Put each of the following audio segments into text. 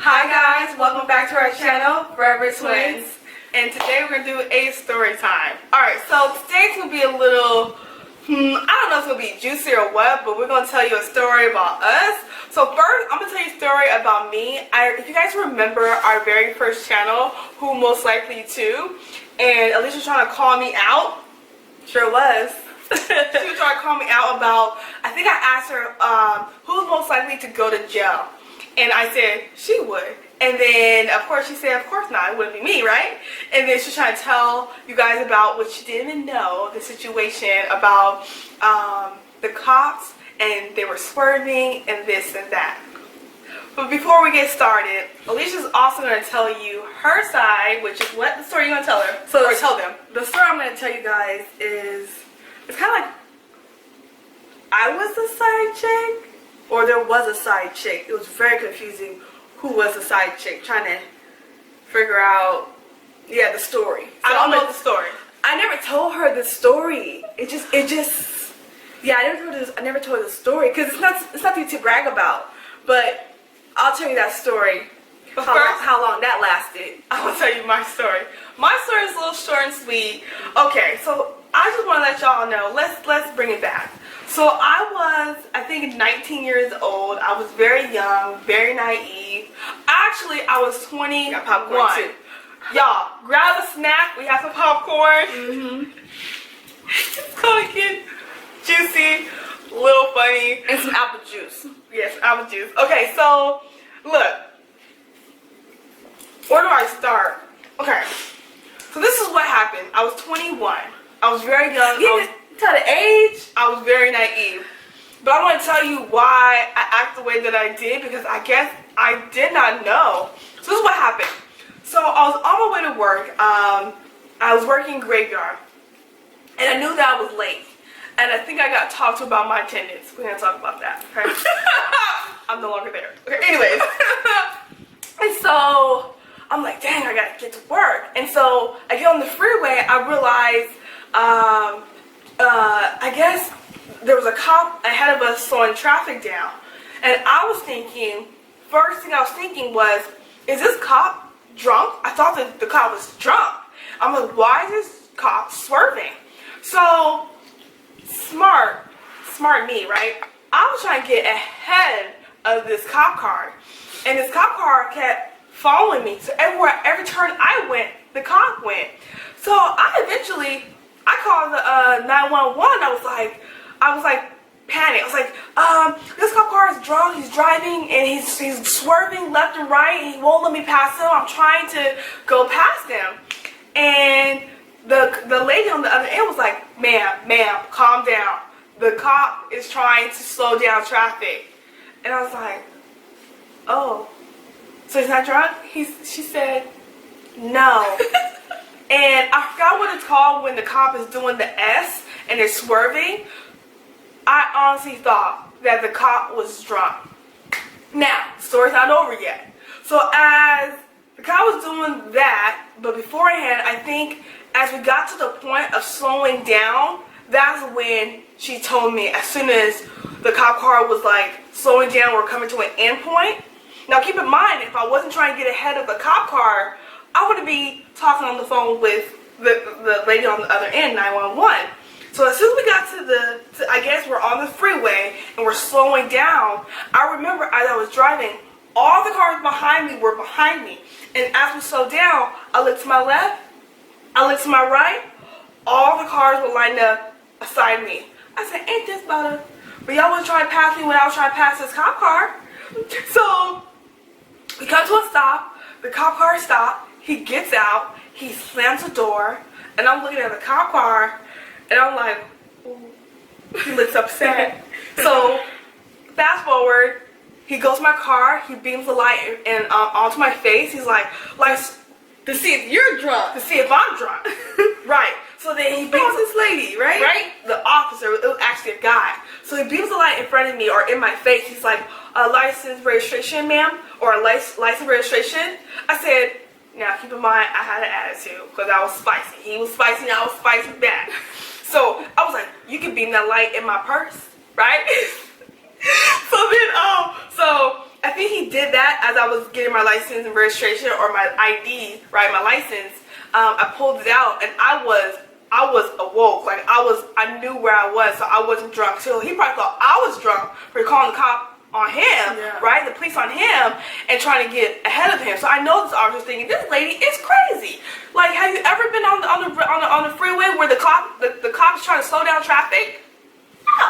Hi guys, welcome back to our channel, Forever Twins. And today we're going to do a story time. Alright, so today's going to be a little, I don't know if it's going to be juicy or what, but we're going to tell you a story about us. So first, I'm going to tell you a story about me. If you guys remember our very first channel, Who Most Likely To, and Alisha was trying to call me out. Sure was. She was trying to call me out about, I think I asked her, who's most likely to go to jail? And I said, she would. And then, of course, she said, of course not. It wouldn't be me, right? And then she's trying to tell you guys about what she didn't even know, the situation about the cops, and they were swerving, and this and that. But before we get started, Alicia's also going to tell you her side, which is what the story you're going to tell her. So, or tell them. The story I'm going to tell you guys is, it's kind of like I was the side chick. Or there was a side chick. It was very confusing who was the side chick. Trying to figure out, the story. So I don't know the story. I never told her the story. I never told her the story because it's nothing to brag about. But I'll tell you that story. But how long that lasted. I will tell you my story. My story is a little short and sweet. Okay, so I just want to let y'all know. Let's bring it back. So I was, I think, 19 years old. I was very young, very naive. Actually, I was 21. Got popcorn too. Y'all, grab a snack. We have some popcorn. It's going to get juicy, a little funny. And some apple juice. Yes, apple juice. Okay, so, look. Where do I start? Okay, so this is what happened. I was 21. I was very young. Tell the age, I was very naive. But I want to tell you why I act the way that I did, because I guess I did not know. So this is what happened. So I was on my way to work. I was working graveyard, and I knew that I was late. And I think I got talked to about my attendance. We're gonna talk about that. Okay? I'm no longer there. Okay. Anyways, and so I'm like, dang, I gotta get to work. And so I get on the freeway. I realize. I guess there was a cop ahead of us slowing traffic down. And I was thinking, first thing I was thinking was, is this cop drunk? I thought that the cop was drunk. I'm like, why is this cop swerving? So, smart me, right? I was trying to get ahead of this cop car. And this cop car kept following me. So every turn I went, the cop went. So I called the 911. I was like panicked. I was like, this cop car is drunk. He's driving and he's swerving left and right. And he won't let me pass him. I'm trying to go past him. And the lady on the other end was like, ma'am, calm down. The cop is trying to slow down traffic. And I was like, oh, so he's not drunk? She said, no. And I forgot what it's called when the cop is doing the S and they're swerving. I honestly thought that the cop was drunk. Now, the story's not over yet. So as the cop was doing that, but beforehand, I think as we got to the point of slowing down, that's when she told me, as soon as the cop car was like slowing down, we're coming to an end point. Now keep in mind, if I wasn't trying to get ahead of the cop car, I would be talking on the phone with the lady on the other end, 911. So as soon as we got to I guess we're on the freeway and we're slowing down, I remember as I was driving, all the cars behind me were behind me. And as we slowed down, I looked to my left, I looked to my right, all the cars were lined up beside me. I said, ain't this better? But y'all was trying to pass me when I was trying to pass this cop car. So we come to a stop, the cop car stopped. He gets out, he slams the door, and I'm looking at the cop car, and I'm like, ooh. He looks upset. So, fast forward, he goes to my car, he beams the light and onto my face. He's like, to see if you're drunk, to see if I'm drunk. Right. So then he beams this lady, right? Right? The officer, it was actually a guy. So he beams the light in front of me or in my face. He's like, license registration, ma'am, or a license registration. I said, now keep in mind, I had an attitude because I was spicy. He was spicy and I was spicy back. So I was like, you can beam that light in my purse, right? So then, so I think he did that as I was getting my license and registration, or my ID, right, my license. I pulled it out, and I was awoke. Like, I knew where I was, so I wasn't drunk. So he probably thought I was drunk for calling the cop on him, right? The police on him, and trying to get ahead of him. So I know this officer was thinking, this lady is crazy. Like, have you ever been on the freeway where the cop is trying to slow down traffic? No.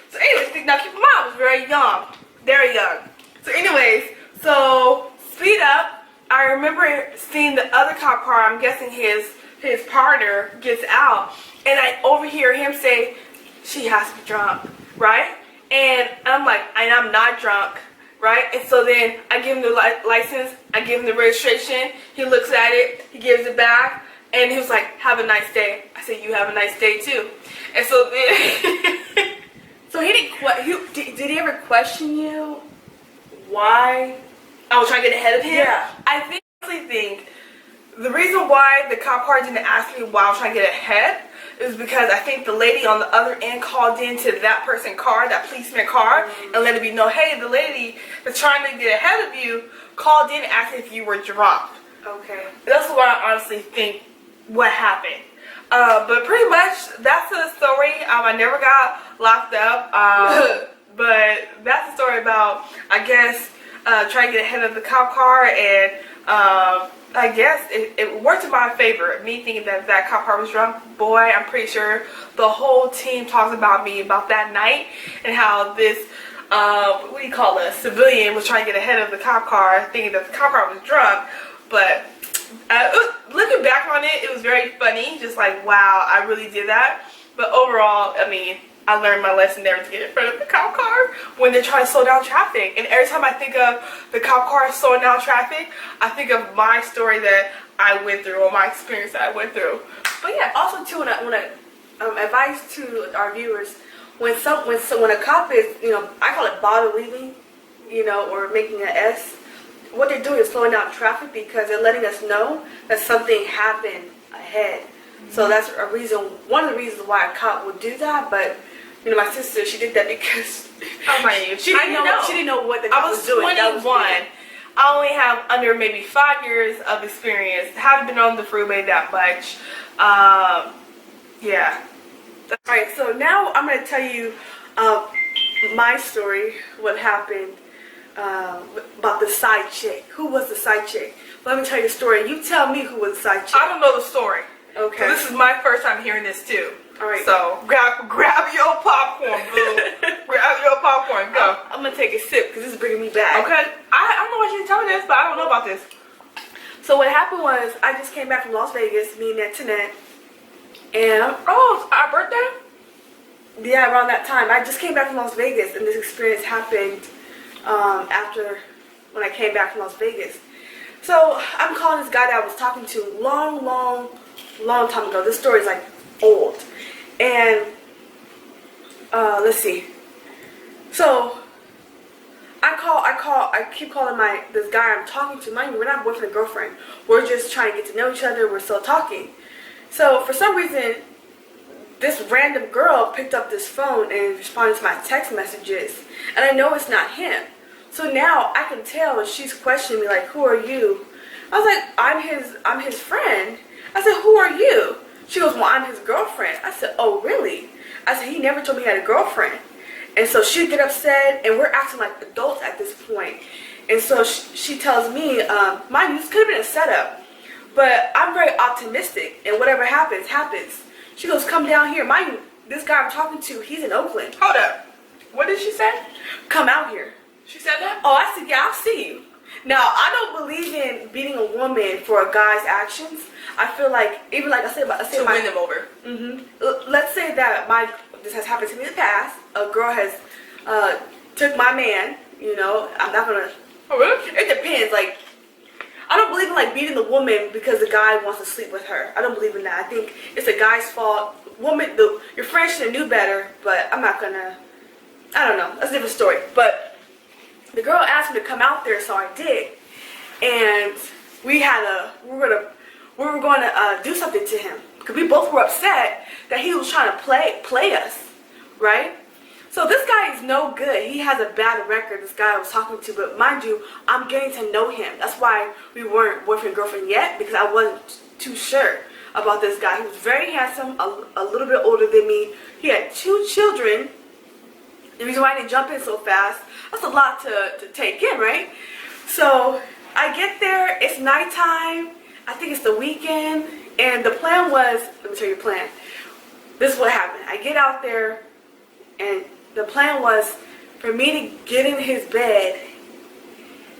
So anyways, now keep in mind, I was very young, very young. So anyways, so speed up. I remember seeing the other cop car. I'm guessing his partner gets out, and I overhear him say, "She has to be drunk," right? And I'm like, and I'm not drunk, right? And so then I give him the license, I give him the registration. He looks at it, he gives it back, and he was like, "Have a nice day." I said, "You have a nice day too." And so then, so he didn't. Did he ever question you why I was trying to get ahead of him? Yeah. I think the reason why the cop car didn't ask me why I was trying to get ahead is because I think the lady on the other end called into that person's car, that policeman car, and let it be know, hey, the lady that's trying to get ahead of you called in and asked if you were drunk. Okay. That's what I honestly think what happened. But pretty much that's the story. I never got locked up. But that's the story about, I guess, trying to get ahead of the cop car, and I guess it worked in my favor. Me thinking that cop car was drunk. Boy, I'm pretty sure the whole team talks about me about that night, and how this, what do you call it, civilian was trying to get ahead of the cop car, thinking that the cop car was drunk. But looking back on it, it was very funny. Just like, wow, I really did that. But overall, I mean, I learned my lesson never to get in front of the cop car when they're trying to slow down traffic. And every time I think of the cop car slowing down traffic, I think of my story that I went through, or my experience that I went through. But yeah, also too, when I advise to our viewers, when a cop is, I call it bottle leaving, or making an S, what they're doing is slowing down traffic because they're letting us know that something happened ahead. So that's one of the reasons why a cop would do that. But my sister, she did that because she didn't know what the cop was doing. I was 21. I only have under maybe 5 years of experience. Haven't been on the freeway that much. Yeah. Alright, so now I'm going to tell you my story, what happened about the side chick. Who was the side chick? Let me tell you the story. You tell me who was the side chick. I don't know the story. Okay. So this is my first time hearing this too. Alright. So grab your popcorn, boo. Grab your popcorn. Go. I'm going to take a sip because this is bringing me back. Okay. I don't know why you tell me this, but I don't know about this. So what happened was, I just came back from Las Vegas, me and Antonette, and our birthday? Yeah, around that time. I just came back from Las Vegas, and this experience happened after when I came back from Las Vegas. So I'm calling this guy that I was talking to long time ago. This story is like old, and let's see. So I keep calling this guy I'm talking to. Mind you, we're not boyfriend and girlfriend. We're just trying to get to know each other. We're still talking. So for some reason, this random girl picked up this phone and responded to my text messages, and I know it's not him. So now I can tell, and she's questioning me like, "Who are you?" I was like, I'm his friend." I said, "Who are you?" She goes, "Well, I'm his girlfriend." I said, "Oh, really?" I said, "He never told me he had a girlfriend." And so she'd get upset, and we're acting like adults at this point. And so she tells me, mind you, this could have been a setup, but I'm very optimistic, and whatever happens, happens. She goes, "Come down here." Mind you, this guy I'm talking to, he's in Oakland. Hold up. What did she say? "Come out here." She said that? Oh, I said, "Yeah, I'll see you." Now, I don't believe in beating a woman for a guy's actions. I feel like, even like I said, to win them over. Let's say that this has happened to me in the past. A girl has took my man. I'm not gonna. Oh, really? It depends. Like, I don't believe in like beating the woman because the guy wants to sleep with her. I don't believe in that. I think it's a guy's fault. Your friend should have knew better, but I'm not gonna. I don't know. That's a different story. But the girl asked me to come out there, so I did, and we were going to do something to him because we both were upset that he was trying to play us, right? So this guy is no good. He has a bad record, this guy I was talking to. But mind you, I'm getting to know him. That's why we weren't boyfriend and girlfriend yet, because I wasn't too sure about this guy. He was very handsome, a little bit older than me. He had 2 children. The reason why I didn't jump in so fast, that's a lot to take in, right? So I get there, it's nighttime, I think it's the weekend, and the plan was, let me tell you the plan. This is what happened. I get out there, and the plan was for me to get in his bed,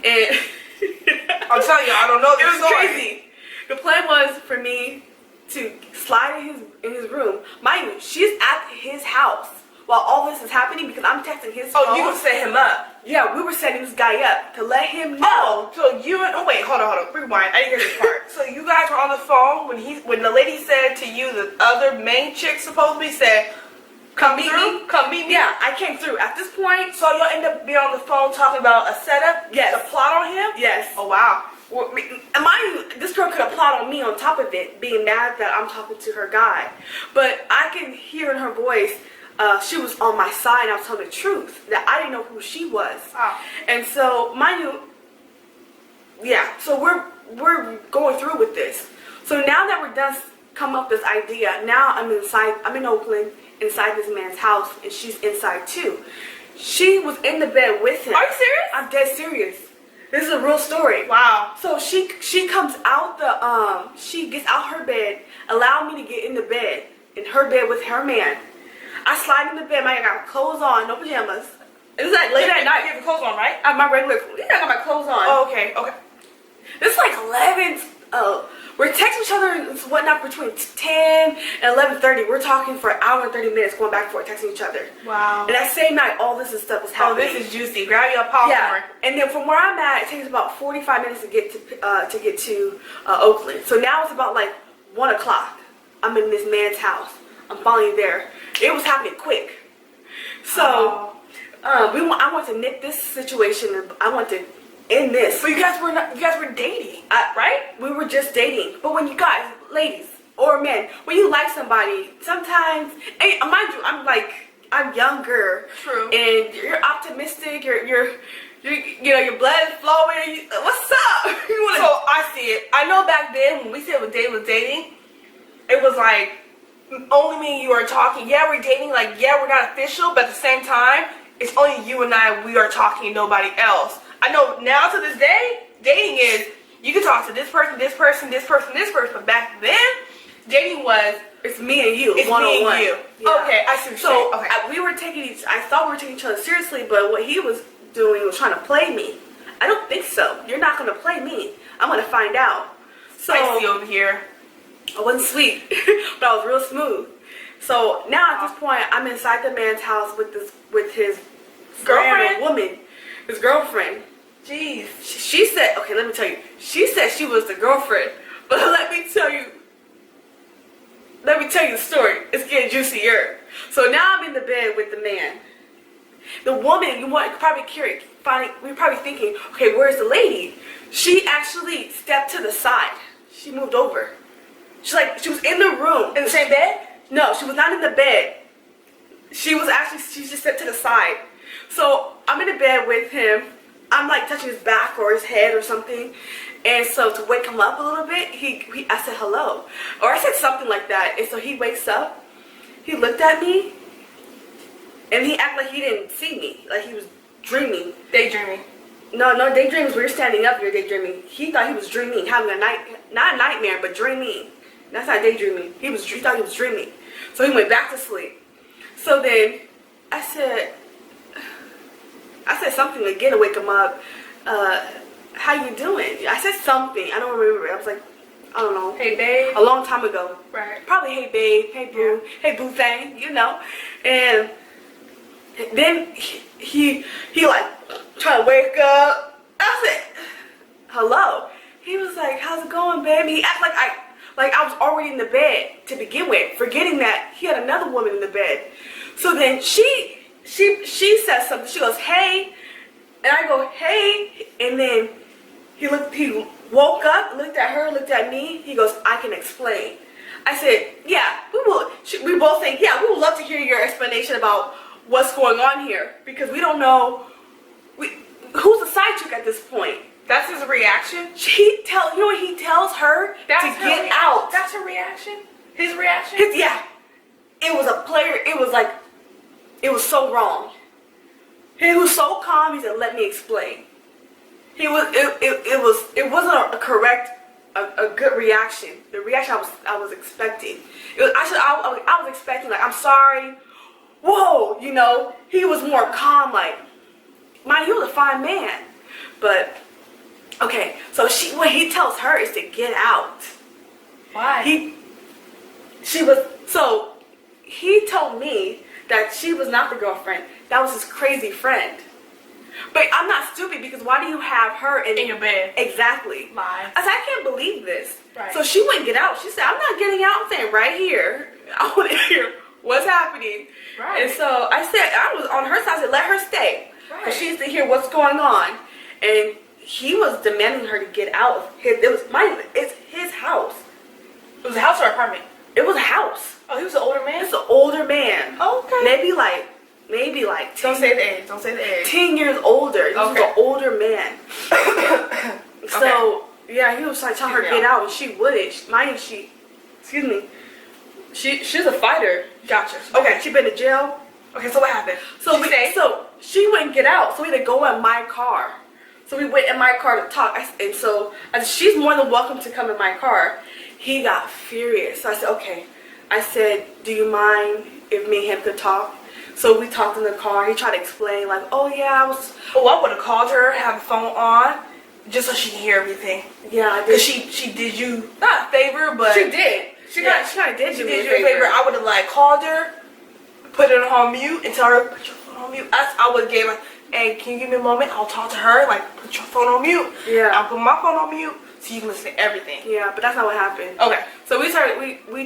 and I'm telling you, I don't know this it was story. crazy. The plan was for me to slide in his room. Mind you, she's at his house while all this is happening because I'm texting his phone. Oh, you would set him up. Yeah, we were setting this guy up to let him know. Oh, so you and wait, hold on, rewind. I didn't hear this part. So you guys were on the phone when the lady said to you, the other main chick supposedly said, "Come meet me, come meet me." Yeah, I came through. At this point, So y'all end up being on the phone talking about a setup, Yes. a plot on him. yes. Oh wow. Well, and mind you, this girl could have plot on me on top of it, being mad that I'm talking to her guy. But I can hear in her voice, she was on my side. I was telling the truth that I didn't know who she was. Wow. And so, mind you, yeah. So we're going through with this. So now that we're done, come up with this idea. Now I'm inside. I'm in Oakland, inside this man's house, and she's inside too. She was in the bed with him. Are you serious? I'm dead serious. This is a real story. Wow. So she comes out she gets out her bed, allow me to get in the bed, in her bed with her man. I slide in the bed, I got clothes on, no pajamas. It was like late at night. You have the clothes on, right? I have my regular, yeah, I got my clothes on. Oh, okay, okay. It's like 11, we're texting each other and whatnot between 10 and 11:30. We're talking for an hour and 30 minutes, going back and forth, texting each other. Wow. And that same night, all this stuff was Oh, happening. this is juicy. Grab your popcorn. Yeah, and then from where I'm at, it takes about 45 minutes to get to Oakland. So now it's about like 1 o'clock. I'm in this man's house. I'm finally there. It was happening quick. So I want to nip this situation. I want to end this. But you guys were dating, right? We were just dating. But when you guys, ladies or men, when you like somebody, sometimes, and mind you, I'm younger. True. And you're optimistic. Your your blood is flowing. What's up? So I see it. I know back then when we said what dating was dating, it was like only me and you are talking. Yeah, we're dating. Like, yeah, we're not official, but at the same time, it's only you and I. We are talking, nobody else. I know now to this day, dating is you can talk to this person, this person, this person, this person. But back then, dating was it's me and you, it's one me on one. and you. Yeah. Okay, I see what you're So saying. Okay. I thought we were taking each other seriously, but what he was doing was trying to play me. I don't think so. You're not gonna play me. I'm gonna find out. So I see over here. I wasn't sweet, but I was real smooth. So now at this point, I'm inside the man's house with his Girlfriend? woman, his girlfriend. Jeez. She said, okay, let me tell you. She said she was the girlfriend, but let me tell you the story. It's getting juicier. So now I'm in the bed with the man. The woman, you're probably curious, we're probably thinking, okay, where's the lady? She actually stepped to the side. She moved over. She was in the room. In the same bed? No, she was not in the bed. She just stepped to the side. So I'm in the bed with him. I'm like touching his back or his head or something. And so to wake him up a little bit, I said hello. Or I said something like that. And so he wakes up. He looked at me. And he acted like he didn't see me. Like he was dreaming. Daydreaming. No, daydreams. We're standing up, you're daydreaming. He thought he was dreaming, having not a nightmare, but dreaming. That's not daydreaming. He thought he was dreaming. So he went back to sleep. So then I said something again to wake him up. How you doing? I said something. I don't remember. I was like, I don't know. Hey, babe. A long time ago. Right. Probably hey babe, hey boo, hey boo thing, And then he like trying to wake up. I said, hello. He was like, how's it going, baby? He acted like I was already in the bed to begin with, forgetting that he had another woman in the bed. So then she says something. She goes, hey, and I go, hey, and then he woke up, looked at her, looked at me. He goes, I can explain. I said, yeah, we will. We both think, yeah, we would love to hear your explanation about what's going on here because we don't know who's the side chick at this point. That's his reaction. You know what he tells her to get out. That's her reaction. His reaction. Yeah, it was a player. It was like, it was so wrong. He was so calm. He said, "Let me explain." It wasn't a correct, a good reaction. The reaction I was expecting. I was expecting like, "I'm sorry." Whoa, you know, he was more calm. Like, mind you, he was a fine man, but okay. So what he tells her is to get out. Why? He told me that she was not the girlfriend. That was his crazy friend. But I'm not stupid because why do you have her in your bed? Exactly. Lies. I said, I can't believe this. Right. So she wouldn't get out. She said, I'm not getting out. I'm saying right here. I want to hear what's happening. Right. And so I was on her side. I said, let her stay. Right. But she needs to hear what's going on. And he was demanding her to get out of it's his house. It was a house or apartment? It was a house. Oh, he was an older man? It's an older man. Okay. Maybe like 10, Don't say the age. Don't say the age. 10 years older. This was Okay. an older man. So, yeah, he was like telling her to get out and she wouldn't. Excuse me. She's a fighter. Gotcha. Okay, she been to jail. Okay, so what happened? So she wouldn't get out. So we had to go in my car. So we went in my car to talk. And so I said, she's more than welcome to come in my car. He got furious. So I said, okay. I said, do you mind if me and him could talk? So we talked in the car. He tried to explain, like, oh yeah, I would have called her, had the phone on, just so she could hear everything. Yeah, I did. Because she did you not a favor, but she did. She kind of did you a favor. I would have like called her, put it on mute, and tell her put your phone on mute. I would have gave her, hey, can you give me a moment? I'll talk to her. Like, put your phone on mute. Yeah. I'll put my phone on mute so you can listen to everything. Yeah, but that's not what happened. Okay. So we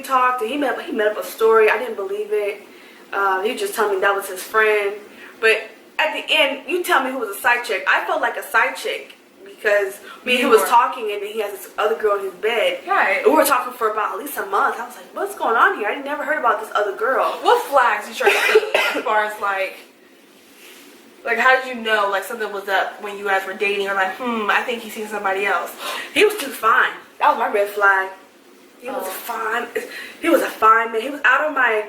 talked, and he made up a story. I didn't believe it. He was just telling me that was his friend. But at the end, you tell me who was a side chick. I felt like a side chick because me and him was talking, and then he has this other girl in his bed. Right. And we were talking for about at least a month. I was like, what's going on here? I never heard about this other girl. What flags you trying to see as far as like how did you know like something was up when you guys were dating or like, I think he's seeing somebody else? He was too fine. That was my red flag. He was fine. He was a fine man. He was out of my...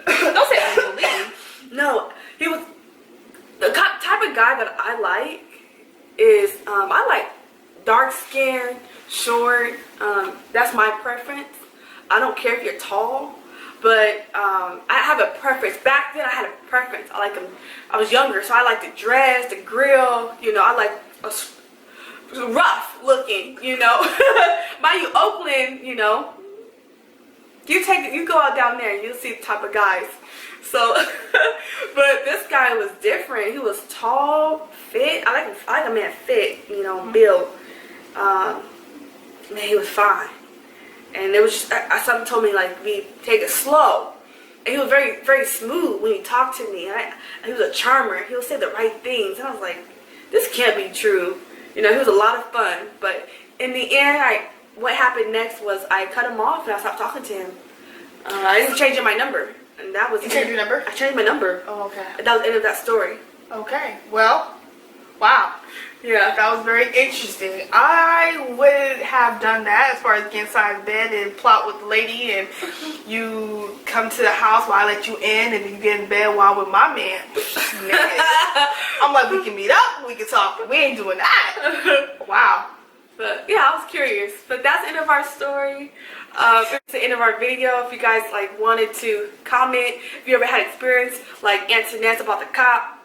Don't say unbelief. No, he was... The type of guy that I like is... I like dark skin, short. That's my preference. I don't care if you're tall. But I have a preference. Back then, I had a preference. I like them. I was younger, so I like the dress, the grill. You know, I like rough looking. You know, mind you, Oakland. You know, you go out down there, and you'll see the type of guys. So, but this guy was different. He was tall, fit. I like a man fit. You know, build. Man, he was fine. And it was just, something told me, like, take it slow. And he was very, very smooth when he talked to me. And he was a charmer. He would say the right things. And I was like, this can't be true. You know, he was a lot of fun. But in the end, what happened next was I cut him off and I stopped talking to him. I ended up changing my number. And that was... You changed your number? I changed my number. Oh, okay. And that was the end of that story. Okay. Well, wow. Yeah, that was very interesting. I would have done that as far as get inside bed and plot with the lady and you come to the house while I let you in and you get in bed while with my man. I'm like, we can meet up, we can talk, but we ain't doing that. Wow. But yeah, I was curious. But that's the end of our story. It's the end of our video. If you guys like wanted to comment, if you ever had experience like Antonette about the cop,